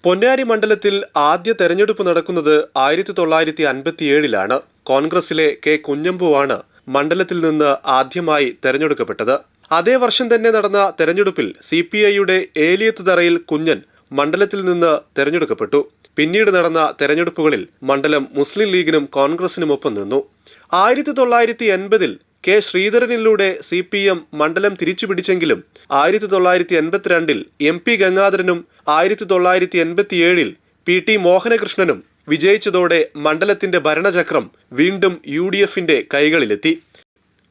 പൊന്നാനി മണ്ഡലത്തിൽ ആദ്യ തെരഞ്ഞെടുപ്പ് നടക്കുന്നത് 1957-ലാണ്. കോൺഗ്രസിലെ കെ കുഞ്ഞമ്പുവാണ് മണ്ഡലത്തിൽ നിന്ന് ആദ്യമായി തെരഞ്ഞെടുക്കപ്പെട്ടത്. അതേ വർഷം തന്നെ നടന്ന തെരഞ്ഞെടുപ്പിൽ CPIയുടെ ഏലിയത്ത് തറയിൽ കുഞ്ഞൻ മണ്ഡലത്തിൽ നിന്ന് തെരഞ്ഞെടുക്കപ്പെട്ടു. പിന്നീട് നടന്ന തെരഞ്ഞെടുപ്പുകളിൽ മണ്ഡലം മുസ്ലിം ലീഗിനും കോൺഗ്രസിനുമൊപ്പം നിന്നു. 1980-ൽ കെ ശ്രീധരനിലൂടെ CPM മണ്ഡലം തിരിച്ചുപിടിച്ചെങ്കിലും 1982-ൽ MP ഗംഗാധരനും 1987-ൽ PT മോഹനകൃഷ്ണനും വിജയിച്ചതോടെ മണ്ഡലത്തിന്റെ ഭരണചക്രം വീണ്ടും UDFന്റെ കൈകളിലെത്തി.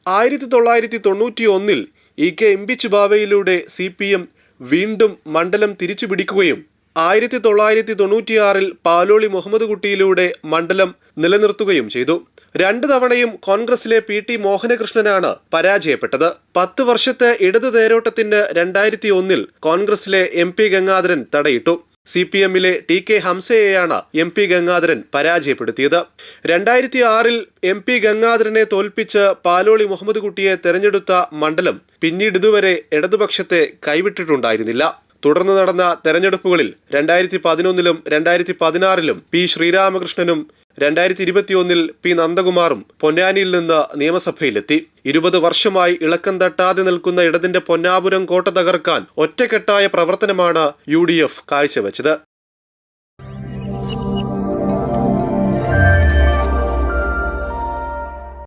1991-ൽ EK ഇമ്പിച്ച് ബാവയിലൂടെ CPM വീണ്ടും മണ്ഡലം തിരിച്ചുപിടിക്കുകയും 1996-ൽ പാലോളി മുഹമ്മദ് കുട്ടിയിലൂടെ മണ്ഡലം നിലനിർത്തുകയും ചെയ്തു. 2 തവണയും കോൺഗ്രസിലെ PT മോഹനകൃഷ്ണനാണ് പരാജയപ്പെട്ടത്. 10 വർഷത്തെ ഇടതു തേരോട്ടത്തിന് 2001-ൽ കോൺഗ്രസിലെ MP Gangadharan തടയിട്ടു. CPMലെ TK ഹംസയെയാണ് MP Gangadharan പരാജയപ്പെടുത്തിയത്. 2006-ൽ MP ഗംഗാധരനെ തോൽപ്പിച്ച് പാലോളി മുഹമ്മദ് കുട്ടിയെ തെരഞ്ഞെടുത്ത മണ്ഡലം പിന്നീട് ഇതുവരെ ഇടതുപക്ഷത്തെ കൈവിട്ടിട്ടുണ്ടായിരുന്നില്ല. തുടർന്ന് നടന്ന തെരഞ്ഞെടുപ്പുകളിൽ 2011-ലും 2016-ലും P ശ്രീരാമകൃഷ്ണനും 2021-ൽ P നന്ദകുമാറും പൊന്നാനിയിൽ നിന്ന് നിയമസഭയിലെത്തി. 20 വർഷമായി ഇളക്കം തട്ടാതെ നിൽക്കുന്ന ഇടതിന്റെ പൊന്നാപുരം കോട്ട തകർക്കാൻ ഒറ്റക്കെട്ടായ പ്രവർത്തനമാണ് UDF കാഴ്ചവെച്ചത്.